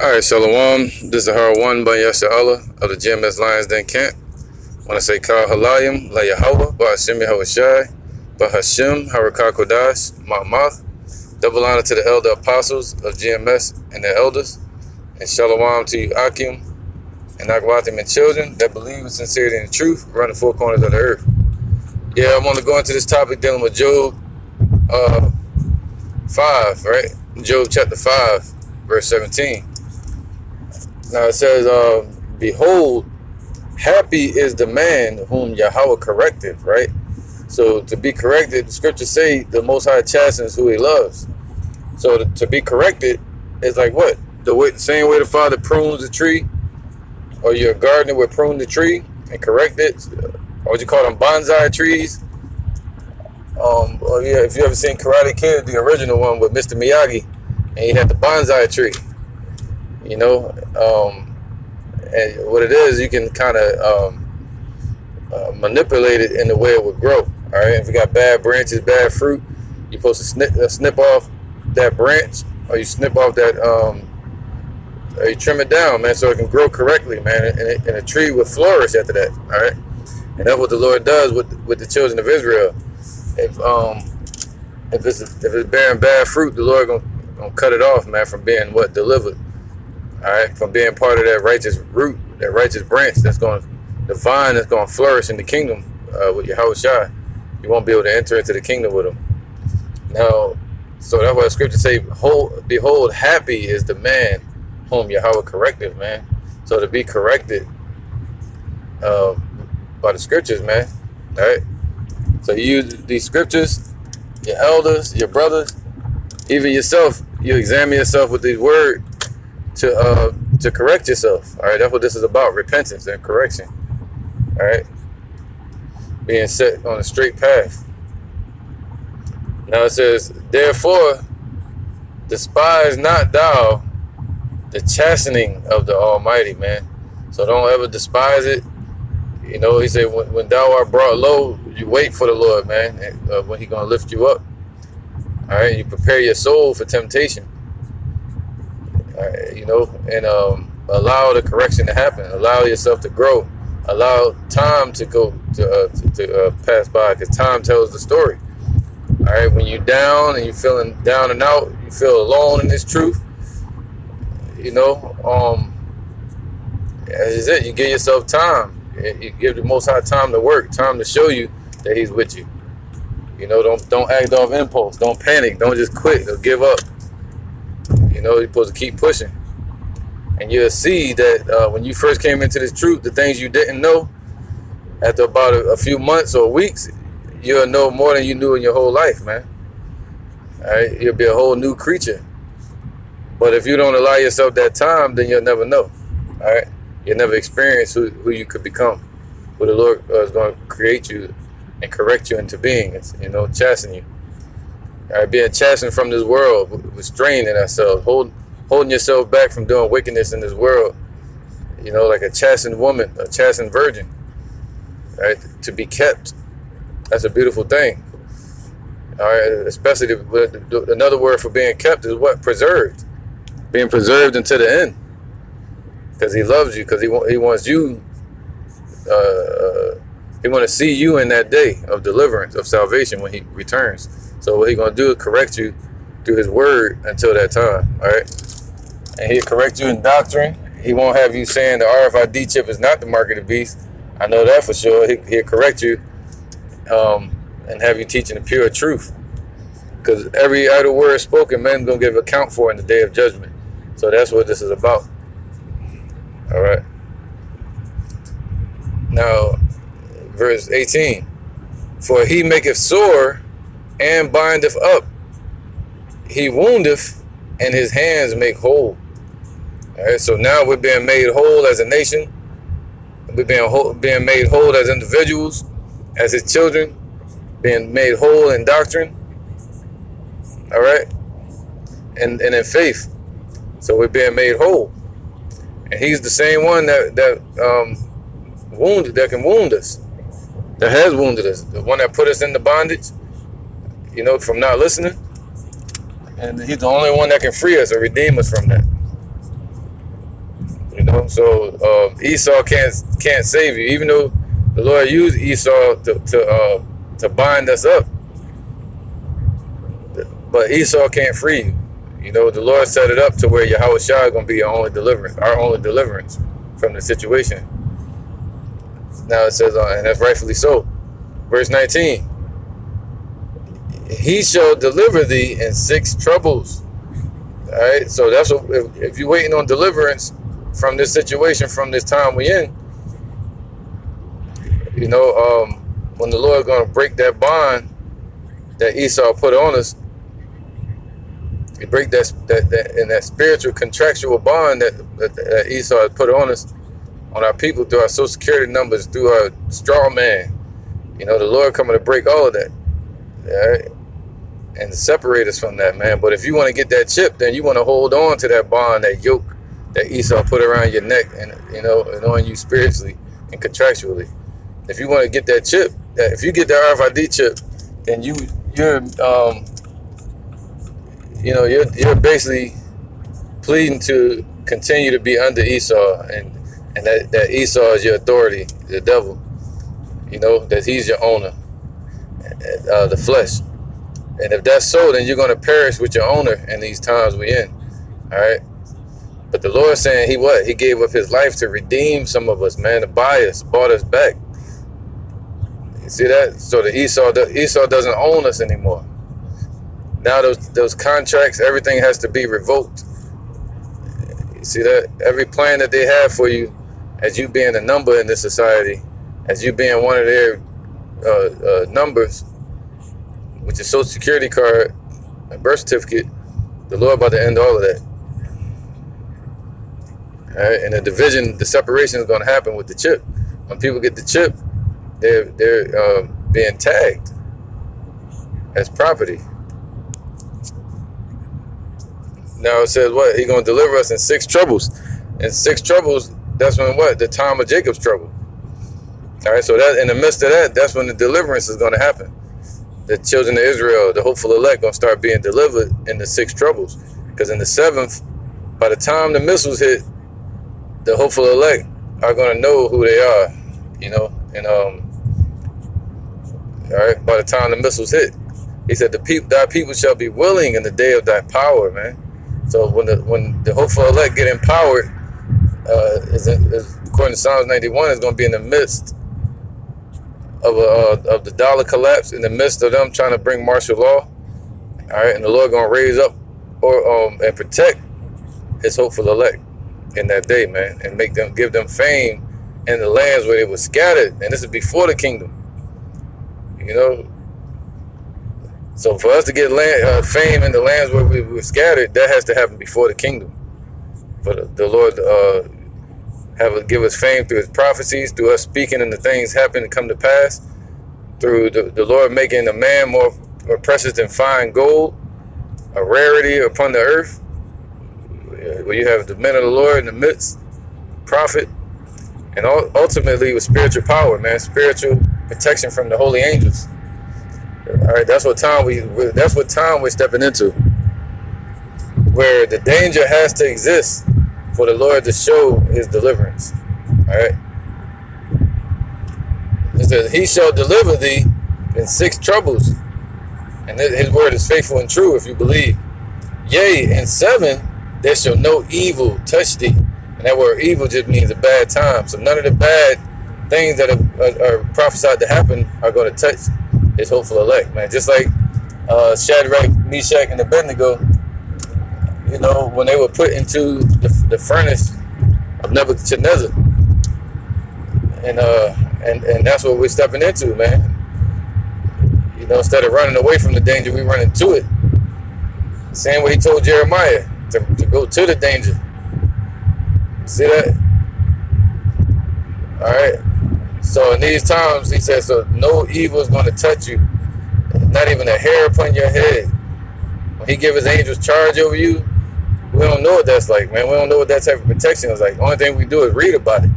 Alright, Shalom. This is Har 1 by Yasha Allah of the GMS Lions Den Camp. When I say Kal Halayim, La Yahweh, Ba'ashim Yahushai, Ba'ashim, Harakah Kodash, Ma'amath. Double honor to the elder apostles of GMS and their elders. And Shalom to you, Akim, and Akwatim and children that believe in sincerity and truth around the four corners of the earth. Yeah, I want to go into this topic dealing with Job 5, right? Job chapter 5, verse 17. Now it says, behold, happy is the man whom Yahweh corrected, right? So to be corrected, the scriptures say the Most High chastens who he loves. So to be corrected is like what? The same way the Father prunes the tree, or your gardener would prune the tree and correct it, or what you call them, bonsai trees. Or yeah, if you ever seen Karate Kid, the original one with Mr. Miyagi, and he had the bonsai tree, you know, and what it is, you can kind of manipulate it in the way it would grow. All right, if you got bad branches, bad fruit, you're supposed to snip off that branch, or you snip off that, or you trim it down, man, so it can grow correctly, man, and a tree will flourish after that. All right, and that's what the Lord does with the children of Israel. If it's bearing bad fruit, the Lord gonna cut it off, man, from being delivered. All right, from being part of that righteous root, that righteous branch the vine that's gonna flourish in the kingdom with Yahushua. You won't be able to enter into the kingdom with him. Now, so that's why the scriptures say, behold, happy is the man whom Yahweh corrected, man. So to be corrected by the scriptures, man. All right. So you use these scriptures, your elders, your brothers, even yourself. You examine yourself with these words to correct yourself. All right, that's what this is about: repentance and correction. All right, being set on a straight path. Now it says, therefore, despise not thou the chastening of the Almighty, man. So don't ever despise it. You know, he said, when thou art brought low, you wait for the Lord, man, when he's going to lift you up. All right, you prepare your soul for temptation. All right, you know, and allow the correction to happen. Allow yourself to grow. Allow time to go to pass by, because time tells the story. All right, when you're down and you're feeling down and out, you feel alone in this truth. You know, that is it. You give yourself time. You give the Most High time to work, time to show you that he's with you. You know, don't act off impulse. Don't panic. Don't just quit or give up. You know, you're supposed to keep pushing. And you'll see that when you first came into this truth, the things you didn't know, after about a few months or weeks, you'll know more than you knew in your whole life, man. All right, you'll be a whole new creature. But if you don't allow yourself that time, then you'll never know. All right, you'll never experience who you could become, who the Lord is going to create you and correct you into being. It's, you know, chasten you. All right, being chastened from this world, restraining ourselves, holding yourself back from doing wickedness in this world. You know, like a chastened woman, a chastened virgin. Right, to be kept. That's a beautiful thing. All right, especially another word for being kept is what? Preserved. Being preserved until the end. Because he loves you, because he wants you, he want to see you in that day of deliverance, of salvation when he returns. So what he's going to do is correct you through his word until that time, all right? And he'll correct you in doctrine. He won't have you saying the RFID chip is not the mark of the beast. I know that for sure. He'll correct you and have you teaching the pure truth. Because every idle word spoken, man's going to give account for in the day of judgment. So that's what this is about. All right. Now, verse 18. For he maketh sore and bindeth up. He woundeth and his hands make whole. All right. So now we're being made whole as a nation. We're being made whole as individuals, as his children, being made whole in doctrine. All right. And in faith. So we're being made whole. And he's the same one that can wound us, that has wounded us, the one that put us into bondage, you know, from not listening. And he's the only one that can free us or redeem us from that. You know, so Esau can't save you, even though the Lord used Esau to bind us up. But Esau can't free you. You know, the Lord set it up to where Yahweh Shai is going to be our only deliverance from the situation. Now it says, and that's rightfully so. Verse 19. He shall deliver thee in 6 troubles. All right, so that's what, if you're waiting on deliverance from this situation, from this time we in, you know, when the Lord going to break that bond that Esau put on us, he break that spiritual contractual bond that Esau has put on us, on our people, through our social security numbers, through our straw man. You know, the Lord coming to break all of that, all right, and to separate us from that, man. But if you want to get that chip, then you want to hold on to that bond, that yoke that Esau put around your neck, and you know, and on you spiritually and contractually. If you want to get that chip, if you get that RFID chip, then you're basically pleading to continue to be under Esau, and that Esau is your authority, the devil. You know, that he's your owner, the flesh. And if that's so, then you're going to perish with your owner in these times we're in. All right. But the Lord saying he gave up his life to redeem some of us, man, to buy us, bought us back. You see that? So the Esau doesn't own us anymore. Now those contracts, everything has to be revoked. You see that? Every plan that they have for you, as you being a number in this society, as you being one of their numbers, with your social security card and birth certificate, the Lord about to end all of that. All right, and the separation is going to happen with the chip. When people get the chip, they're being tagged as property. Now it says what? He's going to deliver us in 6 troubles. And 6 troubles, that's when what? The time of Jacob's trouble. All right, so that in the midst of that, that's when the deliverance is going to happen. The children of Israel, the hopeful elect, going to start being delivered in the 6 troubles. Because in the 7th, by the time the missiles hit, the hopeful elect are going to know who they are, you know. And all right, by the time the missiles hit, he said, thy people shall be willing in the day of thy power, man. So when the hopeful elect get empowered, according to Psalms 91, is going to be in the midst of the dollar collapse, in the midst of them trying to bring martial law. All right, and the Lord going to raise up and protect his hopeful elect in that day, man, and give them fame in the lands where they were scattered. And this is before the kingdom, you know. So for us to get fame in the lands where we were scattered, that has to happen before the kingdom. For the Lord give us fame through his prophecies, through us speaking and the things happen and come to pass, through the Lord making a man more precious than fine gold, a rarity upon the earth, where you have the men of the Lord in the midst, prophet, and ultimately with spiritual power, man, spiritual protection from the holy angels. All right, that's what time we're stepping into, where the danger has to exist for the Lord to show his deliverance. All right. It says, he shall deliver thee in 6 troubles. And his word is faithful and true if you believe. Yea, in 7, there shall no evil touch thee. And that word evil just means a bad time. So none of the bad things that are prophesied to happen are going to touch his hopeful elect, man. Just like Shadrach, Meshach, and Abednego, you know, when they were put into the furnace of Nebuchadnezzar, and that's what we're stepping into, man. You know, instead of running away from the danger, we run into it. Same way he told Jeremiah to go to the danger. See that? All right. So in these times, he says, so no evil is going to touch you, not even a hair upon your head. When he give his angels charge over you, we don't know what that's like, man. We don't know what that type of protection is like. The only thing we do is read about it,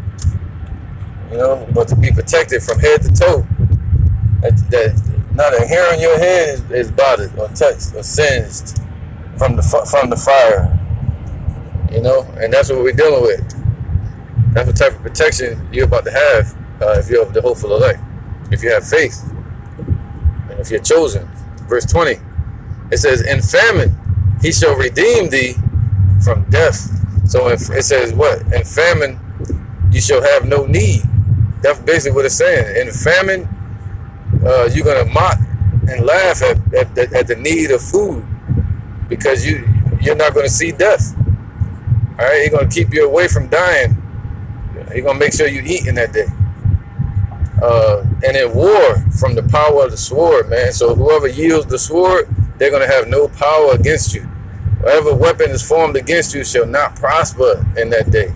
you know. But to be protected from head to toe, that not a hair on your head is bothered or touched or singed from the fire, you know. And that's what we're dealing with. That's what type of protection you're about to have if you're of the hopeful elect. If you have faith, and if you're chosen. Verse 20, it says, in famine he shall redeem thee from death. So it says what? In famine you shall have no need. That's basically what it's saying. In famine, you're going to mock and laugh at the need of food, because you're not going to see death. All right, he's going to keep you away from dying. He's going to make sure you eat in that day. And in war, from the power of the sword, man. So whoever yields the sword, they're going to have no power against you. Whatever weapon is formed against you shall not prosper in that day.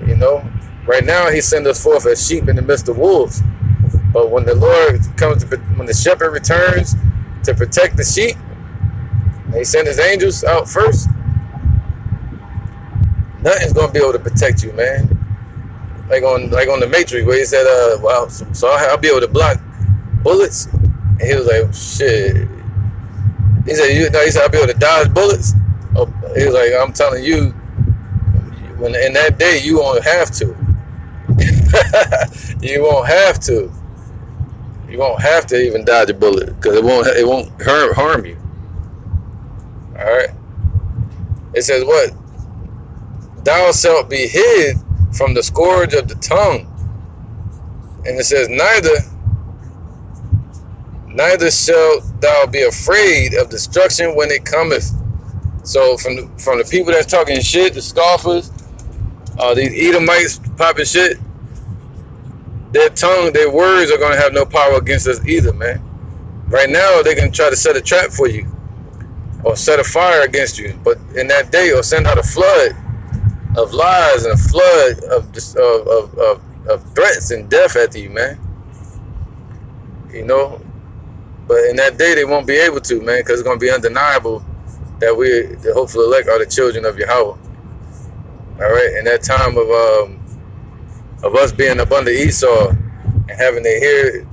You know, right now he sends us forth as sheep in the midst of wolves. But when the Lord comes, when the shepherd returns to protect the sheep, he sends his angels out first. Nothing's gonna be able to protect you, man. Like on the Matrix, where he said, "Well, so I'll be able to block bullets," and he was like, "Shit." He said, I'll be able to dodge bullets." Oh, he was like, "I'm telling you, when in that day, you won't have to. You won't have to. You won't have to even dodge a bullet, because it won't harm you." All right. It says what? Thou shalt be hid from the scourge of the tongue. And it says, neither shalt thou be afraid of destruction when it cometh. So from the people that's talking shit, the scoffers, these Edomites popping shit, their tongue, their words are going to have no power against us either, man. Right now, they can try to set a trap for you or set a fire against you. But in that day, or send out a flood of lies and a flood of threats and death after you, man. You know? But in that day, they won't be able to, man, because it's going to be undeniable that we, the hopeful elect, are the children of Yahweh. All right? In that time of us being up under Esau and having to hear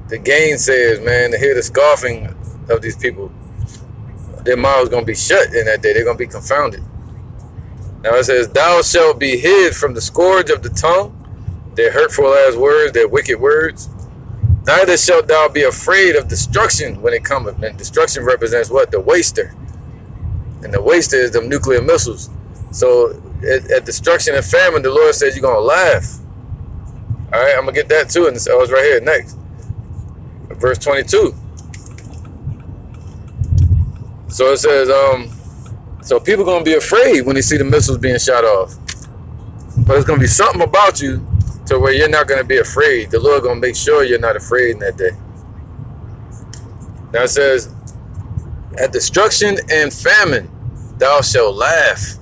the gainsayers, man, to hear the scoffing of these people, their mouths going to be shut in that day. They're going to be confounded. Now it says, thou shalt be hid from the scourge of the tongue, their hurtful ass words, their wicked words. Neither shalt thou be afraid of destruction when it cometh. And destruction represents what? The waster. And the waster is the nuclear missiles. So at destruction and famine, the Lord says you're going to laugh. All right, I'm going to get that too. And it's right here next. Verse 22. So it says, so people are going to be afraid when they see the missiles being shot off. But it's going to be something about you to where you're not going to be afraid. The Lord going to make sure you're not afraid in that day. Now it says, at destruction and famine, thou shalt laugh.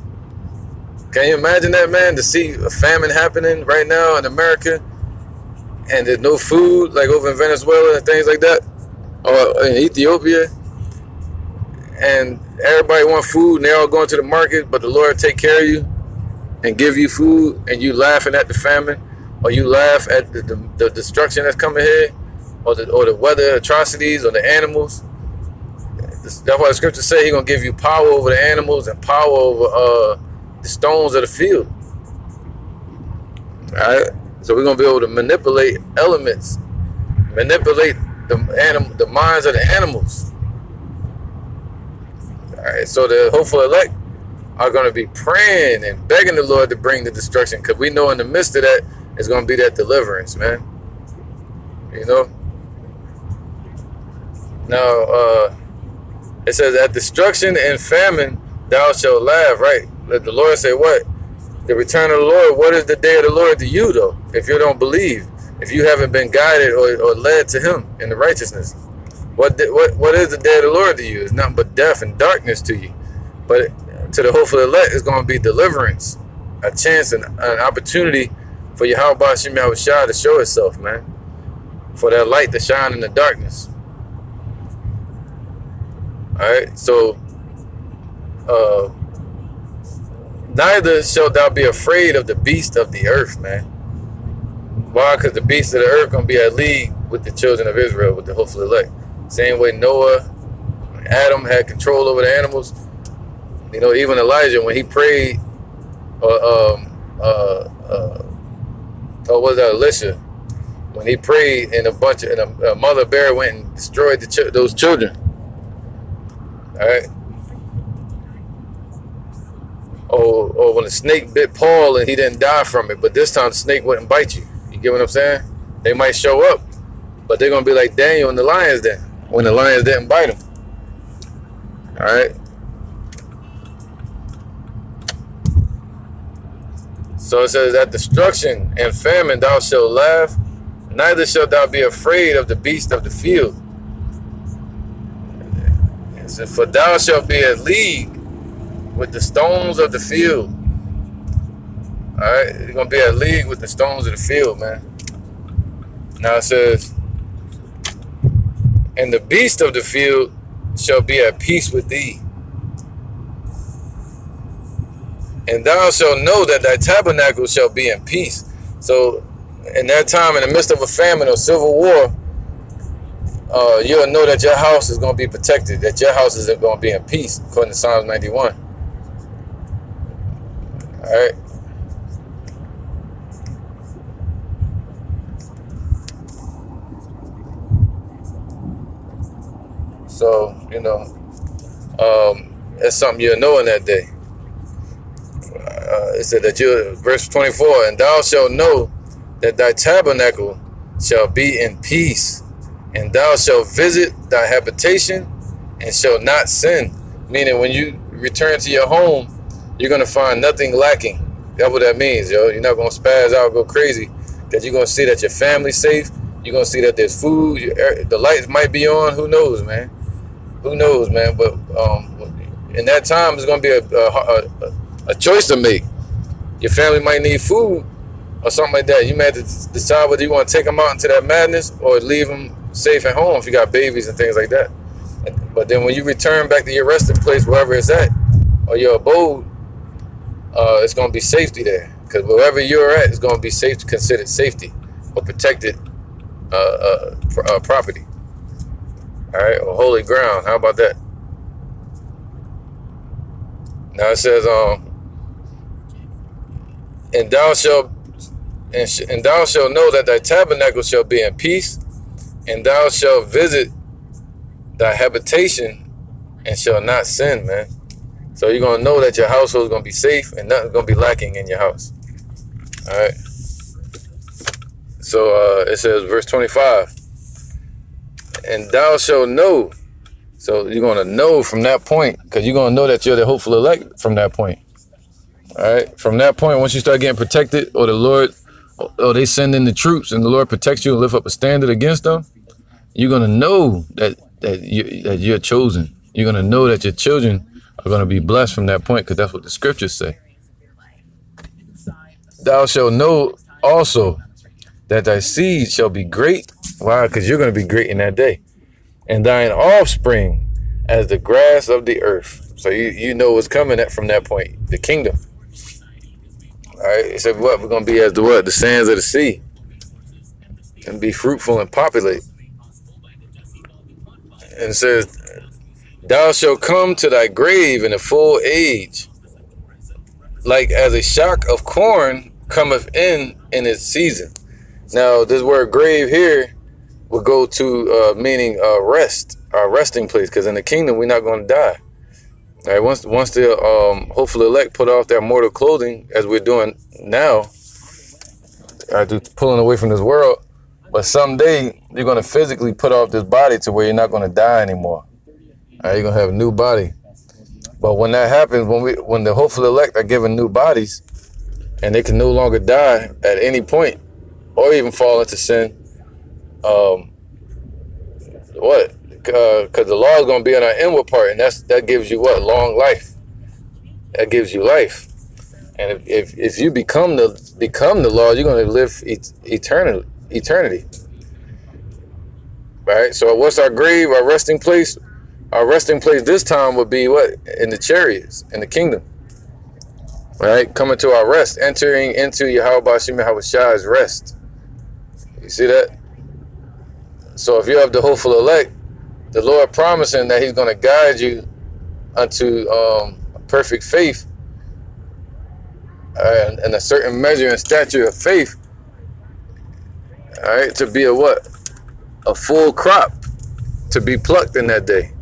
Can you imagine that, man? To see a famine happening right now in America, and there's no food, like over in Venezuela and things like that, or in Ethiopia, and everybody want food and they're all going to the market, but the Lord take care of you and give you food, and you laughing at the famine, or you laugh at the destruction that's coming here, or the weather atrocities, or the animals. That's why the scriptures say He's gonna give you power over the animals and power over the stones of the field. All right, so we're gonna be able to manipulate elements, manipulate the minds of the animals. All right, so the hopeful elect are going to be praying and begging the Lord to bring the destruction, because we know in the midst of that is going to be that deliverance, man. You know? Now, it says, at destruction and famine thou shalt laugh, right? Let the Lord say what? The return of the Lord. What is the day of the Lord to you, though, if you don't believe? If you haven't been guided or led to Him in the righteousness? What is the day of the Lord to you? It's nothing but death and darkness to you. But to the hopeful elect, it's going to be deliverance, a chance and an opportunity for Yahweh Ba'ashem Yahushua to show itself, man. For that light to shine in the darkness. Alright, so neither shalt thou be afraid of the beast of the earth, man. Why? Because the beast of the earth going to be at league with the children of Israel, with the hopeful elect. Same way Noah, Adam had control over the animals. You know, even Elijah, when he prayed, was that Elisha? When he prayed and a mother bear went and destroyed those children. All right. Or when the snake bit Paul and he didn't die from it, but this time the snake wouldn't bite you. You get what I'm saying? They might show up, but they're gonna be like Daniel and the lions then, when the lions didn't bite him. All right. So it says that destruction and famine thou shalt laugh, neither shalt thou be afraid of the beast of the field. It says, for thou shalt be at league with the stones of the field. Alright, you're gonna be at league with the stones of the field, man. Now it says, and the beast of the field shall be at peace with thee. And thou shalt know that thy tabernacle shall be in peace. So in that time, in the midst of a famine or civil war, you'll know that your house is going to be protected, that your house is going to be in peace, according to Psalms 91. All right. So, you know, that's something you'll know in that day. It said that verse 24, and thou shalt know that thy tabernacle shall be in peace, and thou shalt visit thy habitation and shalt not sin. Meaning when you return to your home, you're going to find nothing lacking. That's what that means, yo. You're not going to spaz out, go crazy. That you're going to see that your family's safe. You're going to see that there's food. The lights might be on. Who knows, man? Who knows, man? But in that time, it's going to be a choice to make. Your family might need food or something like that. You may have to decide whether you want to take them out into that madness or leave them safe at home if you got babies and things like that. But then when you return back to your resting place, wherever it's at, or your abode, it's going to be safety there. Because wherever you're at, it's going to be safe, considered safety or protected property. All right, or holy ground. How about that? Now it says, and thou shalt know that thy tabernacle shall be in peace, and thou shalt visit thy habitation and shall not sin, man. So you're going to know that your household is going to be safe and nothing's going to be lacking in your house. All right. So it says, verse 25, and thou shalt know. So you're going to know from that point, because you're going to know that you're the hopeful elect from that point. All right. From that point, once you start getting protected, or the Lord, or they send in the troops and the Lord protects you and lift up a standard against them, you're going to know that you're chosen. You're going to know that your children are going to be blessed from that point, because that's what the scriptures say. Thou shalt know also that thy seed shall be great. Why? Because you're going to be great in that day. And thine offspring as the grass of the earth. So you know what's coming from that point, the kingdom. All right, it said what? We're going to be as the what? The sands of the sea. And be fruitful and populate. And it says, thou shalt come to thy grave in a full age, like as a shock of corn cometh in its season. Now, this word grave here will go to meaning rest, our resting place, because in the kingdom, we're not going to die. All right, once the hopeful elect put off their mortal clothing, as we're doing now, pulling away from this world, but someday you're going to physically put off this body to where you're not going to die anymore. All right, you're going to have a new body. But when that happens, when the hopeful elect are given new bodies, and they can no longer die at any point, or even fall into sin, because the law is going to be on our inward part, and that gives you what? Long life. That gives you life. And if you become the law, you're going to live eternity. Right? So what's our grave, our resting place? Our resting place this time would be what? In the chariots, in the kingdom. Right? Coming to our rest, entering into Yahweh Shem Yahushai's rest. You see that? So if you have the hopeful elect, the Lord promising that he's going to guide you unto perfect faith, and a certain measure and stature of faith, all right, to be a what? A full crop to be plucked in that day.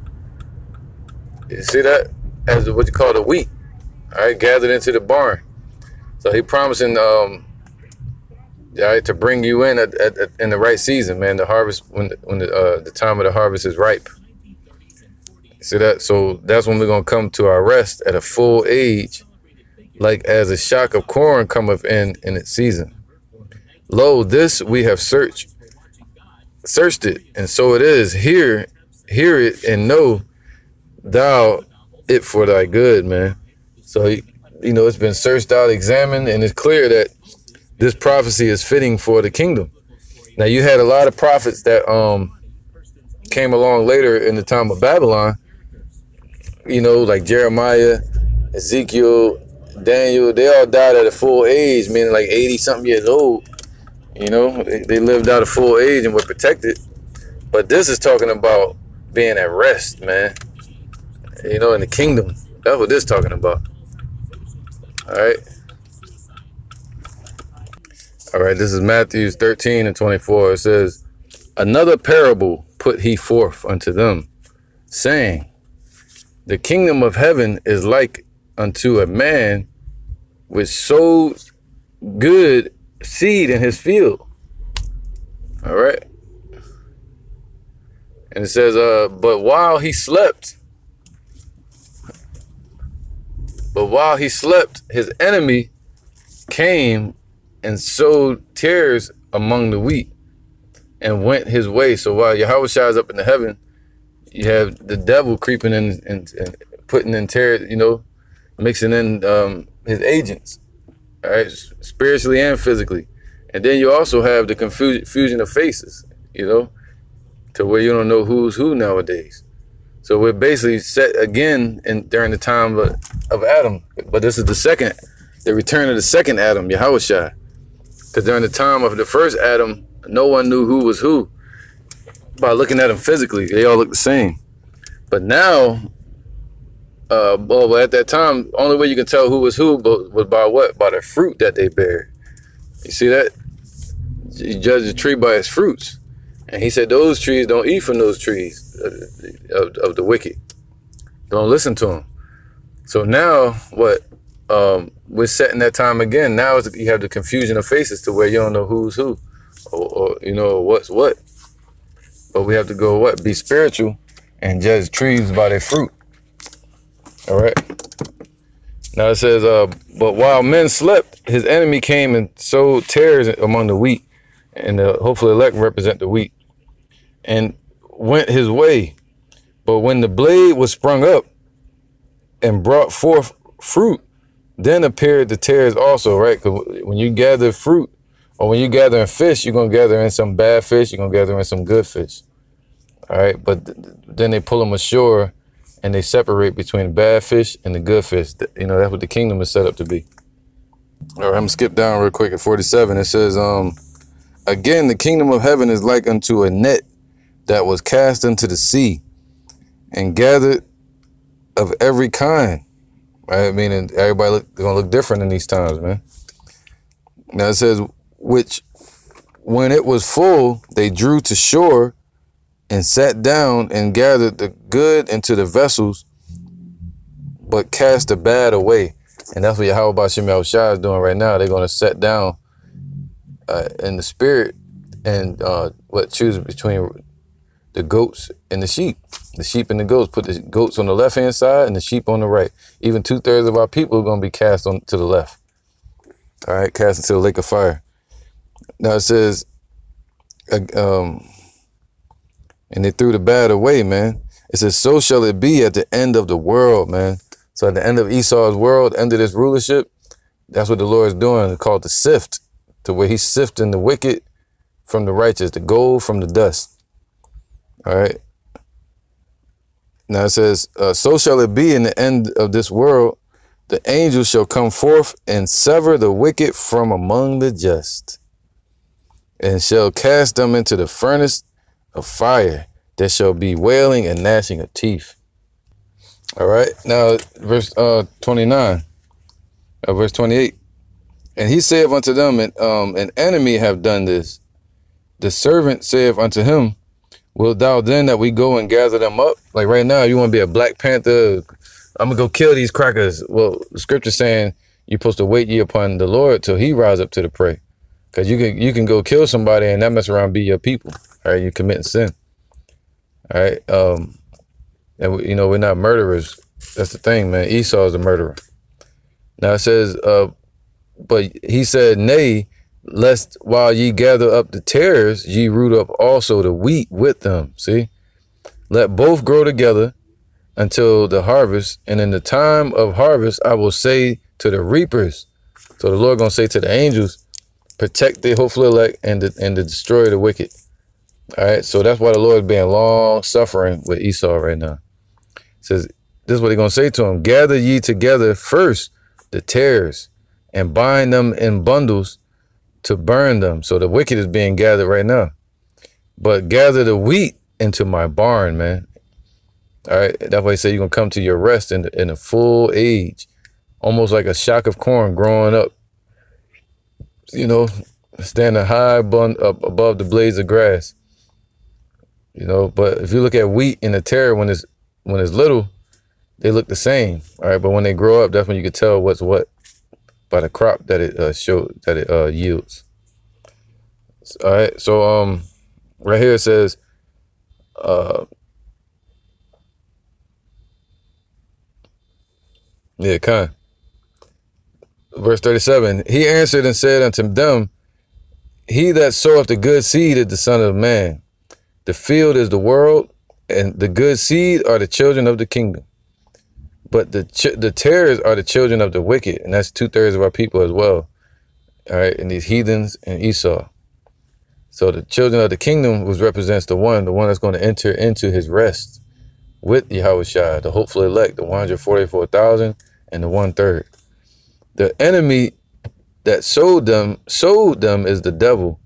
You see that? As what you call the wheat, all right, gathered into the barn. So he promising, all right, to bring you in in the right season, man. The harvest, when the time of the harvest is ripe. You see that? So that's when we're gonna come to our rest at a full age, like as a shock of corn cometh in its season. Lo, this we have searched it, and so it is. Hear it, and know thou it for thy good, man. So, you know, it's been searched out, examined, and it's clear that this prophecy is fitting for the kingdom. Now, you had a lot of prophets that came along later in the time of Babylon, you know, like Jeremiah, Ezekiel, Daniel. They all died at a full age, meaning like 80-something years old. You know, they lived out a full age and were protected. But this is talking about being at rest, man. You know, in the kingdom. That's what this is talking about. All right. All right, this is Matthew 13 and 24. It says, another parable put he forth unto them, saying, the kingdom of heaven is like unto a man which sowed good seed in his field. All right. And it says, but while he slept, his enemy came and sowed tares among the wheat and went his way. So while Yahushua is up in the heaven, you have the devil creeping in and putting in tares, you know, mixing in his agents, all right, spiritually and physically. And then you also have the confusion of faces, you know, to where you don't know who's who nowadays. So we're basically set again during the time of Adam. But this is the return of the second Adam, Yahushua. Because during the time of the first Adam, no one knew who was who. By looking at them physically, they all look the same. But now, well, at that time, only way you can tell who was who was by what? By the fruit that they bear. You see that? You judge the tree by its fruits. And he said those trees, don't eat from those trees of the wicked. Don't listen to them. So now what? We're setting that time again. Now you have the confusion of faces to where you don't know who's who or you know, what's what. But we have to go what? Be spiritual and judge trees by their fruit. All right. Now it says, but while men slept, his enemy came and sowed tares among the wheat. And hopefully elect represent the wheat. And went his way. But when the blade was sprung up and brought forth fruit, then appeared the tares also, right? Because when you gather fruit, or when you gather in fish, you're going to gather in some bad fish, you're going to gather in some good fish. All right, but then they pull them ashore and they separate between the bad fish and the good fish. You know, that's what the kingdom is set up to be. All right, I'm going to skip down real quick at 47. It says, again, the kingdom of heaven is like unto a net that was cast into the sea and gathered of every kind. Right? I mean, and everybody gonna look different in these times, man. Now it says, which when it was full, they drew to shore and sat down and gathered the good into the vessels, but cast the bad away. And that's what Yahweh Bashim Yahushua is doing right now. They're going to sit down in the spirit and choose between the goats and the sheep. The sheep and the goats. Put the goats on the left-hand side and the sheep on the right. Even 2/3 of our people are going to be cast on to the left. All right, cast into the lake of fire. Now it says, and they threw the bad away, man. It says, so shall it be at the end of the world, man. So at the end of Esau's world, end of this rulership, that's what the Lord is doing. It's called the sift, to where he's sifting the wicked from the righteous, the gold from the dust. All right. Now it says, so shall it be in the end of this world. The angels shall come forth and sever the wicked from among the just, and shall cast them into the furnace of fire. There shall be wailing and gnashing of teeth. All right. Now, verse 29, verse 28. And he saith unto them, an enemy have done this. The servant saith unto him, wilt thou then that we go and gather them up? Like right now, you want to be a Black Panther? I'm going to go kill these crackers. Well, the scripture saying you're supposed to wait ye upon the Lord till he rise up to the prey. Because you can go kill somebody and that mess around and be your people. All right, you're committing sin. All right, and you know, we're not murderers. That's the thing, man. Esau is a murderer. Now it says, but he said, nay, lest while ye gather up the tares, ye root up also the wheat with them. See, let both grow together until the harvest. And in the time of harvest, I will say to the reapers. So the Lord gonna say to the angels, protect the hopeful elect and to destroy the wicked. All right, so that's why the Lord is being long suffering with Esau right now. It says, this is what he's gonna say to him: gather ye together first the tares, and bind them in bundles to burn them. So the wicked is being gathered right now. But gather the wheat into my barn, man. All right, that's why he said you're going to come to your rest in a full age. Almost like a shock of corn growing up. You know, standing high up above the blades of grass. You know, but if you look at wheat and the tare when it's little, they look the same. All right, but when they grow up, that's when you can tell what's what by the crop that it yields. All right, so right here it says, verse 37. He answered and said unto them, he that soweth the good seed is the Son of Man. The field is the world, and the good seed are the children of the kingdom. But the tares are the children of the wicked, and that's 2/3 of our people as well. All right, and these heathens and Esau. So the children of the kingdom represents the one that's going to enter into his rest with Yahushua, the hopeful elect, the 144,000 and the 1/3. The enemy that sowed them is the devil.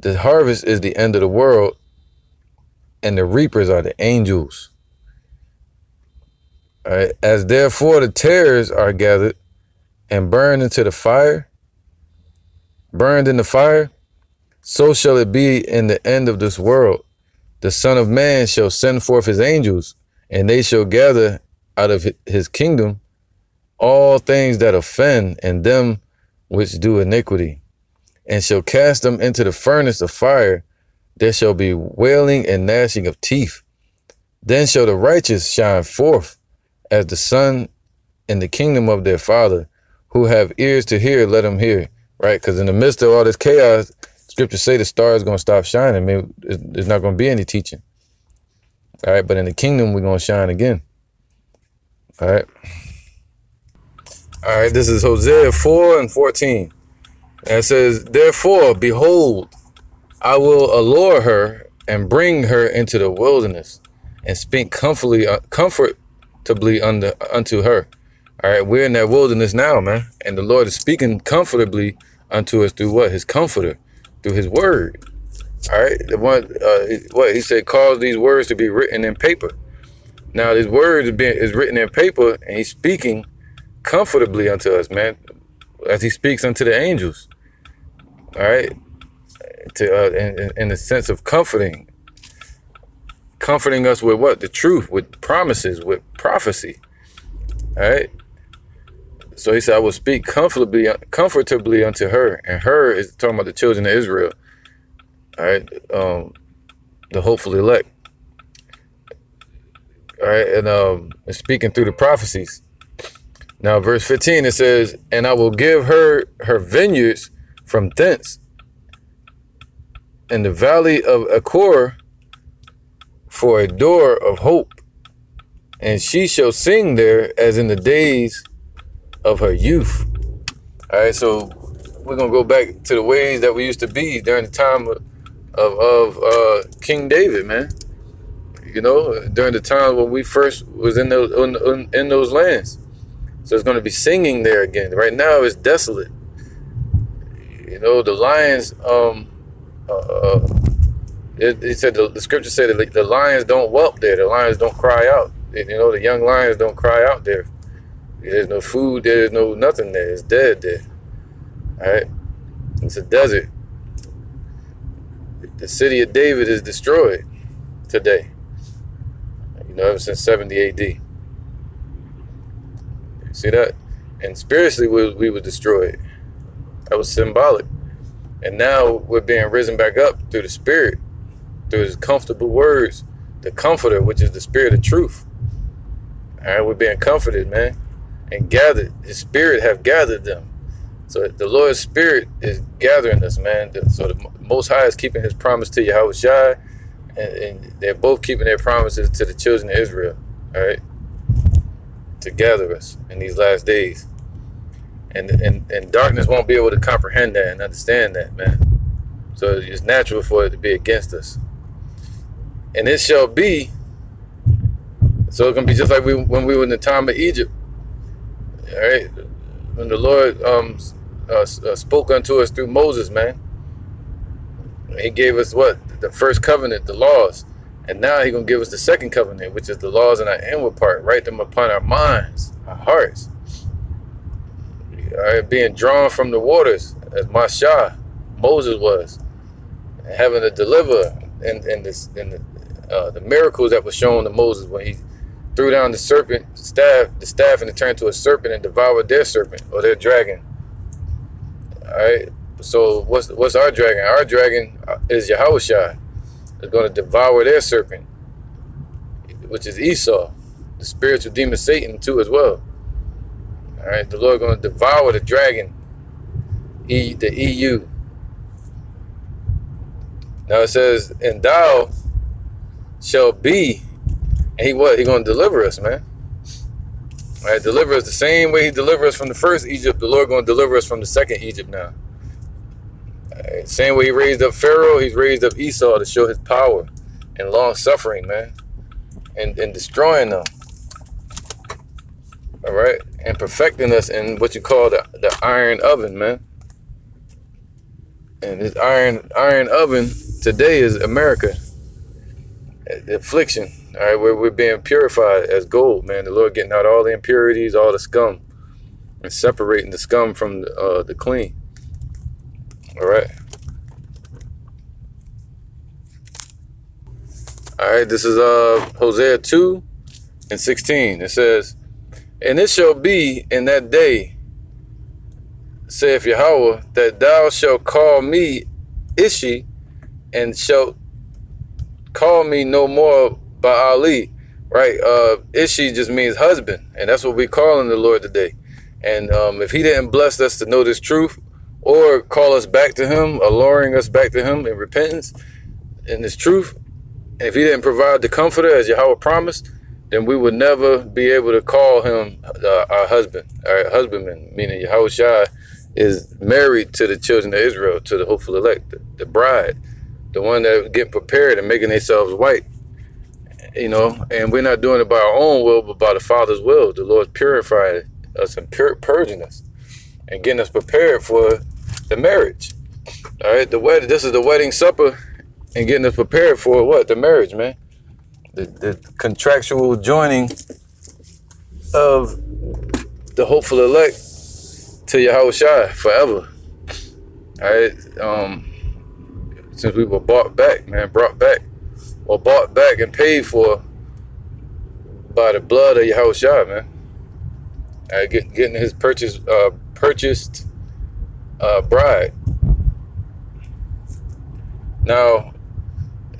The harvest is the end of the world, and the reapers are the angels. All right. As therefore the tares are gathered and burned in the fire, so shall it be in the end of this world. The Son of Man shall send forth his angels, and they shall gather out of his kingdom all things that offend and them which do iniquity, and shall cast them into the furnace of fire. There shall be wailing and gnashing of teeth. Then shall the righteous shine forth as the sun in the kingdom of their Father. Who have ears to hear, let them hear. Right? Because in the midst of all this chaos, scriptures say the star is going to stop shining. Maybe there's not going to be any teaching. All right? But in the kingdom, we're going to shine again. All right? All right, this is Hosea 4:14. And it says, therefore, behold, I will allure her and bring her into the wilderness and speak comfortably unto her. All right, we're in that wilderness now, man. And the Lord is speaking comfortably unto us through what? His comforter, through his word. All right, the one, what he said, cause these words to be written in paper. Now, these words is written in paper, and he's speaking comfortably unto us, man, as he speaks unto the angels. All right, in the sense of comforting us with what? The truth, with promises, with prophecy. All right. So he said, I will speak comfortably unto her. And her is talking about the children of Israel. All right. The hopeful elect. All right. And speaking through the prophecies. Now, verse 15, it says, and I will give her vineyards from thence, in the valley of Achor, for a door of hope, and she shall sing there as in the days of her youth. All right, so we're gonna go back to the ways that we used to be during the time of King David, man. You know, during the time when we first was in those lands. So it's gonna be singing there again. Right now it's desolate. You know, the lions. He said the scripture said that the lions don't whelp there. The lions don't cry out. You know, the young lions don't cry out there. There's no food. There's no nothing there. It's dead there. All right, it's a desert. The city of David is destroyed today. You know, ever since 70 A.D. You see that? And spiritually, we were destroyed. That was symbolic. And now we're being risen back up through the Spirit, through His comfortable words, the Comforter, which is the Spirit of truth. All right, we're being comforted, man, and gathered. His Spirit have gathered them. So the Lord's Spirit is gathering us, man. So the Most High is keeping His promise to Yahushua, and they're both keeping their promises to the children of Israel, all right, to gather us in these last days. And darkness won't be able to comprehend that and understand that, man. So it's natural for it to be against us. And it shall be, so it's going to be just like when we were in the time of Egypt, all right, when the Lord spoke unto us through Moses, man. He gave us what? The first covenant, the laws. And now He's going to give us the second covenant, which is the laws in our inward part. Write them upon our minds, our hearts. All right, being drawn from the waters, as Mashah, Moses was. And having to deliver in the miracles that were shown to Moses when he threw down the staff, and it turned to a serpent and devoured their serpent, or their dragon. All right. So what's our dragon? Our dragon is Yahushua. It's going to devour their serpent, which is Esau, the spiritual demon Satan too as well. All right, the Lord going to devour the dragon, the EU. Now it says, and thou shall be, and He what? He going to deliver us, man. All right, deliver us the same way He delivered us from the first Egypt. The Lord going to deliver us from the second Egypt now. Right, same way He raised up Pharaoh, He's raised up Esau to show His power and long suffering, man, and destroying them. All right, and perfecting us in what you call the iron oven, man. And this iron oven today is America, the affliction. All right, we're being purified as gold, man. The Lord getting out all the impurities, all the scum, and separating the scum from the clean. All right. All right, this is Hosea 2:16. It says, and it shall be in that day, saith Yahweh, that thou shalt call me Ishi, and shalt call me no more Baali. Right? Ishi just means husband, and that's what we calling the Lord today. And if He didn't bless us to know this truth, or call us back to Him, alluring us back to Him in repentance and this truth, and if He didn't provide the Comforter as Yahweh promised, then we would never be able to call Him our husband, our husbandman, meaning Yahushua is married to the children of Israel, to the hopeful elect, the bride, the one that getting prepared and making themselves white, you know, and we're not doing it by our own will, but by the Father's will. The Lord purifying us and purging us and getting us prepared for the marriage. All right, the wedding. This is the wedding supper, and getting us prepared for what? The marriage, man. The contractual joining of the hopeful elect to Yahushua forever. All right, since we were brought back and paid for by the blood of Yahushua, man. All right, getting His purchased bride. Now,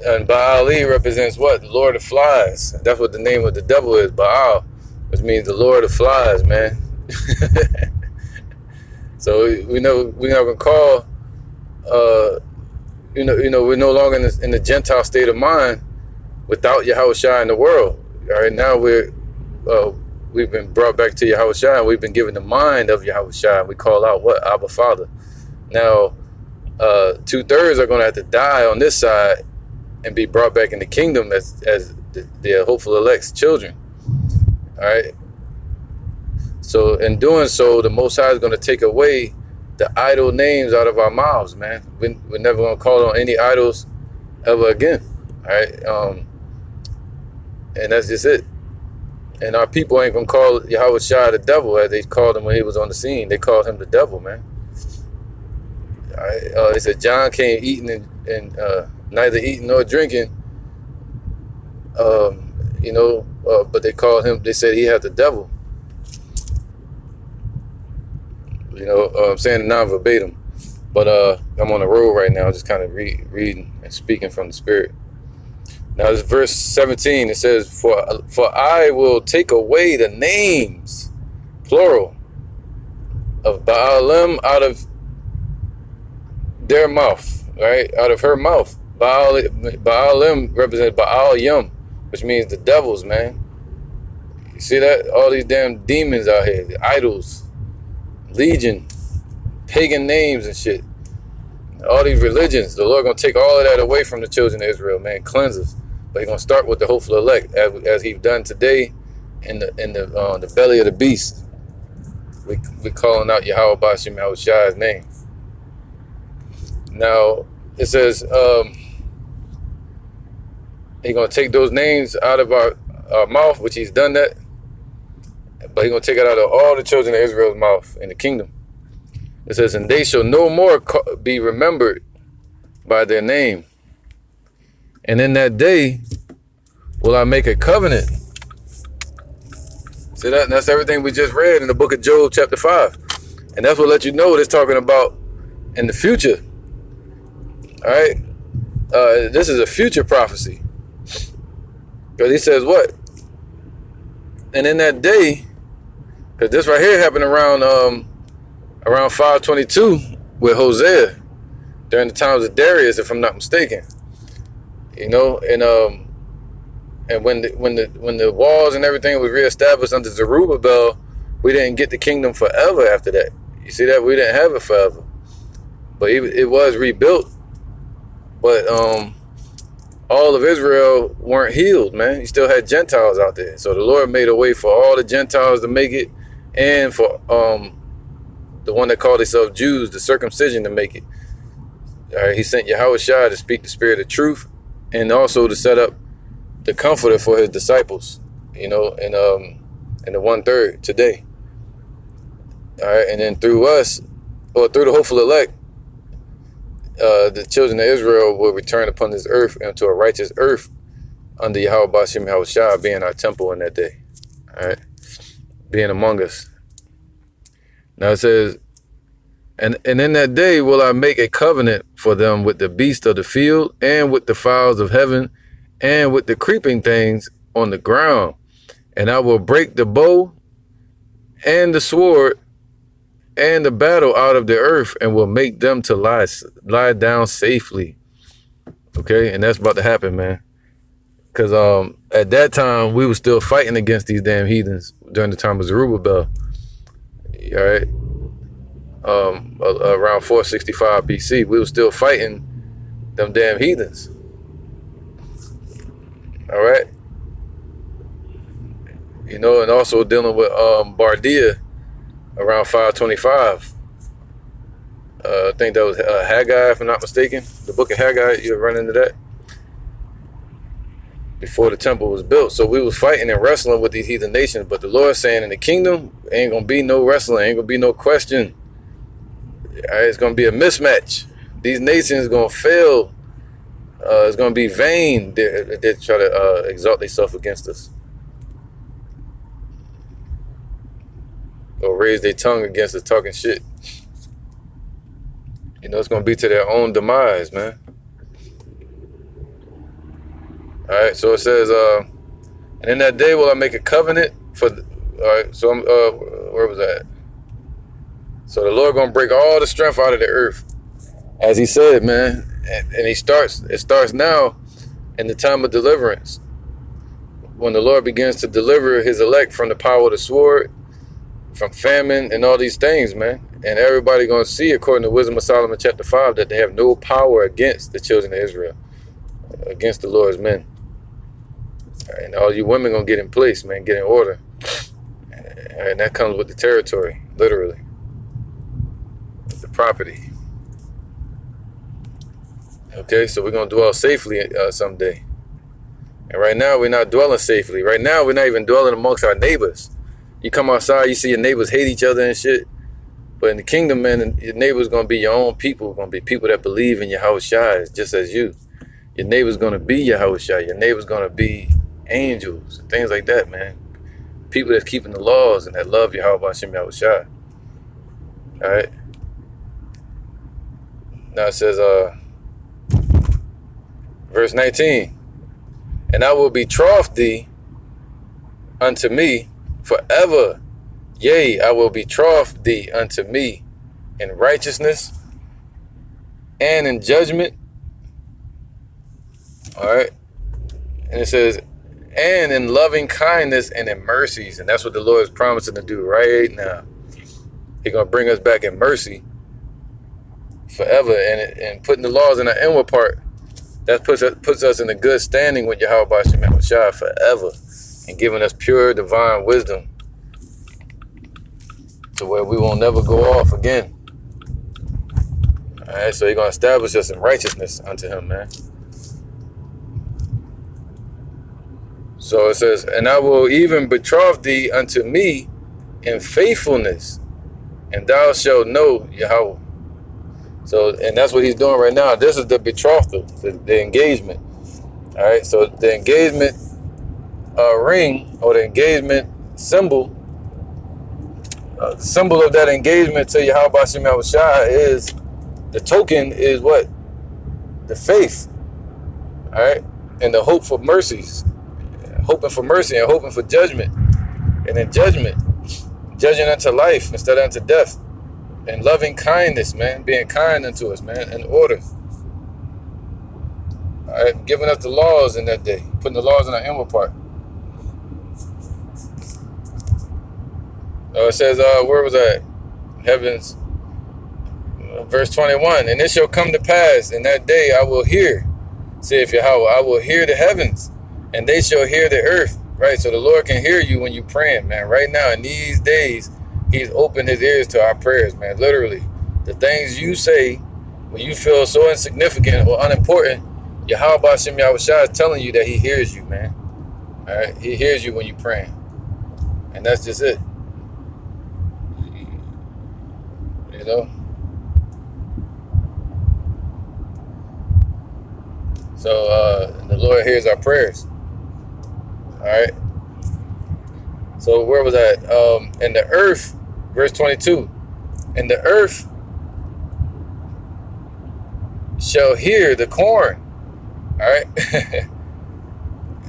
and Baali represents what? The Lord of Flies. That's what the name of the devil is, Baal, which means the Lord of Flies, man. So we know we're not gonna call, we're no longer in the Gentile state of mind without Yahushua in the world. All right, now we've been brought back to Yahushua, and we've been given the mind of Yahushua. We call out what? Abba Father. Now, 2/3 are going to have to die on this side and be brought back in the kingdom as the hopeful elect's children. All right. So in doing so, the Most High is going to take away the idol names out of our mouths, man. We're never going to call on any idols ever again. All right. And that's just it. And our people ain't going to call Yahushua the devil as they called him when he was on the scene. They called him the devil, man. They said John came eating and neither eating nor drinking. But they called him. They said he had the devil. I'm saying it non-verbatim, but I'm on the road right now, just kind of reading and speaking from the Spirit. Now, this verse 17. It says, "For I will take away the names, plural, of Baalim out of their mouth," right? Out of her mouth. Baalim represents Baal Yum, which means the devils, man. You see that? All these damn demons out here, the idols, legion, pagan names and shit. All these religions, the Lord gonna take all of that away from the children of Israel, man. Cleanse us. But He's gonna start with the hopeful elect, as He's done today in the belly of the beast. We calling out Yahweh Bashim Yahushai's name. Now it says He's gonna take those names out of our mouth, which He's done that. But He's gonna take it out of all the children of Israel's mouth in the kingdom. It says, "And they shall no more be remembered by their name. And in that day will I make a covenant." See that? And that's everything we just read in the book of Job, chapter 5. And that's what let you know what it's talking about in the future. All right? This is a future prophecy. Because he says what? And in that day, because this right here happened around 522 with Hosea during the times of Darius, if I'm not mistaken. And when the walls and everything was reestablished under Zerubbabel, we didn't get the kingdom forever after that. You see that? We didn't have it forever. But it was rebuilt. But all of Israel weren't healed, man. You still had Gentiles out there. So the Lord made a way for all the Gentiles to make it, and for the one that called themselves Jews, the circumcision, to make it. All right, He sent Yahushua to speak the spirit of truth, and also to set up the comforter for His disciples, in the 1/3 today. All right, and then through us, or through the hopeful elect, the children of Israel will return upon this earth into a righteous earth under Yahweh Bashim Yahushua being our temple in that day. All right, being among us. Now it says, and in that day will I make a covenant for them with the beasts of the field, and with the fowls of heaven, and with the creeping things on the ground. And I will break the bow and the sword and the battle out of the earth, and will make them to lie down safely. Okay, and that's about to happen, man. Because at that time, we were still fighting against these damn heathens during the time of Zerubbabel. All right. Around 465 BC, we were still fighting them damn heathens. All right. And also dealing with Bardia around 525. I think that was Haggai, if I'm not mistaken. The book of Haggai, you run into that before the temple was built. So we was fighting and wrestling with these heathen nations, but the Lord saying in the kingdom ain't gonna be no wrestling, ain't gonna be no question. All right, it's gonna be a mismatch. These nations gonna fail. It's gonna be vain. They try to exalt themselves against us, or raise their tongue against us talking shit. It's gonna be to their own demise, man. All right, so it says, and in that day will I make a covenant for. All right, so where was that? So the Lord gonna break all the strength out of the earth, as He said, man. And it starts now in the time of deliverance, when the Lord begins to deliver His elect from the power of the sword, from famine, and all these things, man. And everybody gonna see, according to Wisdom of Solomon chapter 5, that they have no power against the children of Israel, against the Lord's men. And all you women gonna get in place, man, get in order. And that comes with the territory, literally. The property. Okay, so we're gonna dwell safely someday. And right now we're not dwelling safely. Right now we're not even dwelling amongst our neighbors. You come outside, you see your neighbors hate each other and shit. But in the kingdom, man, your neighbor's going to be your own people. Going to be people that believe in Yahweh Shai just as you. Your neighbor's going to be Yahweh Shai. Your neighbor's going to be angels and things like that, man. People that's keeping the laws and that love Yahweh Hashem Yahweh Shai. All right. Now it says, verse 19, and I will betroth thee unto me forever. Yea, I will betroth thee unto me in righteousness and in judgment. All right. And it says, and in loving kindness and in mercies. And that's what the Lord is promising to do right now. He's going to bring us back in mercy forever. And putting the laws in the inward part, that puts us in a good standing with Yahweh Shem Shai forever. And giving us pure divine wisdom to where we won't never go off again. All right, so he's going to establish us in righteousness unto him, man. So it says, and I will even betroth thee unto me in faithfulness, and thou shalt know Yahweh. So, and that's what he's doing right now. This is the betrothal, the engagement. All right, so the engagement ring, or the engagement symbol, the symbol of that engagement to Yahweh Hashem Yahweh Shai is, the token is what? The faith. All right, and the hope for mercies. Hoping for mercy and hoping for judgment. And in judgment, judging unto life instead of unto death. And loving kindness, man, being kind unto us, man, in order. All right, giving us the laws in that day, putting the laws in our inward part. It says, where was that? Heavens, verse 21. And it shall come to pass in that day I will hear, saith Yahweh, I will hear the heavens, and they shall hear the earth. Right, so the Lord can hear you when you're praying, man. Right now, in these days, he's opened his ears to our prayers, man. Literally, the things you say when you feel so insignificant or unimportant, Yahweh Hashem Yahweh Shai is telling you that he hears you, man. All right, he hears you when you're praying, and that's just it. You know. So the Lord hears our prayers. All right. So where was that? And the earth, verse 22. And the earth shall hear the corn. All right.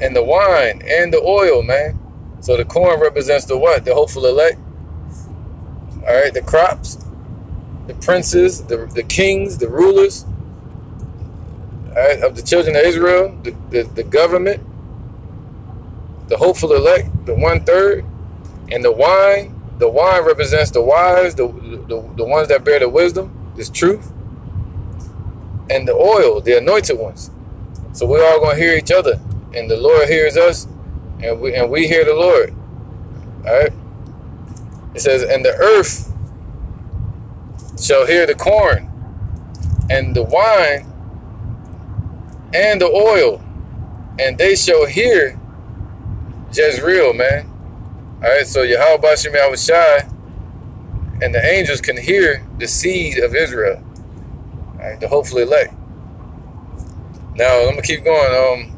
And the wine and the oil, man. So the corn represents the what? The hopeful elect. All right. The crops, the princes, the kings, the rulers. All right, of the children of Israel, the government. The hopeful elect, the 1/3, and the wine represents the wise, the ones that bear the wisdom, this truth, and the oil, the anointed ones. So we're all gonna hear each other, and the Lord hears us, and we hear the Lord. All right. It says, and the earth shall hear the corn, and the wine, and the oil, and they shall hear Jezreel, man. All right, so Yahweh Hashem Yahweh Shai and the angels can hear the seed of Israel. All right, the hopeful elect. Now, I'm going to keep going.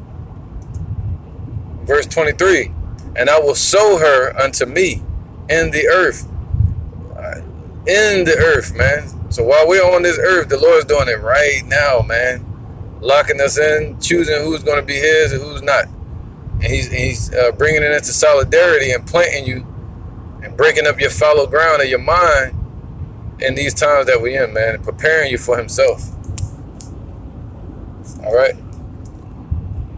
Verse 23. And I will sow her unto me in the earth. Right, in the earth, man. So while we're on this earth, the Lord's doing it right now, man. Locking us in, choosing who's going to be his and who's not. And he's bringing it into solidarity and planting you and breaking up your fallow ground of your mind in these times that we're in, man, and preparing you for himself. All right.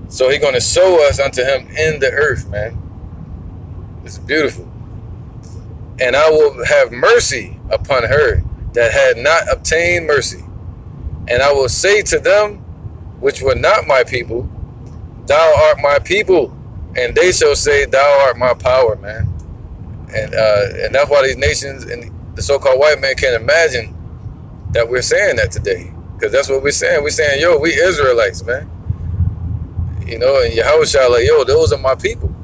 So he's going to sow us unto him in the earth, man. It's beautiful. And I will have mercy upon her that had not obtained mercy. And I will say to them which were not my people, thou art my people, and they shall say, thou art my power, man. And that's why these nations and the so-called white man can't imagine that we're saying that today. Because that's what we're saying. We're saying, yo, we Israelites, man. You know, and Yahweh Shai like, yo, those are my people.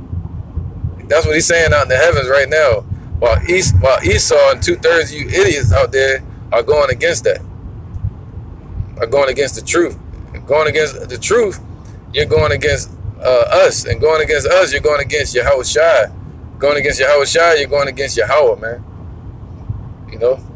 That's what he's saying out in the heavens right now. While Esau and 2/3 of you idiots out there are going against that, are going against the truth. Going against the truth, you're going against us, and going against us, you're going against Yahweh Shai. Going against Yahweh Shai, you're going against Yahweh, man. You know.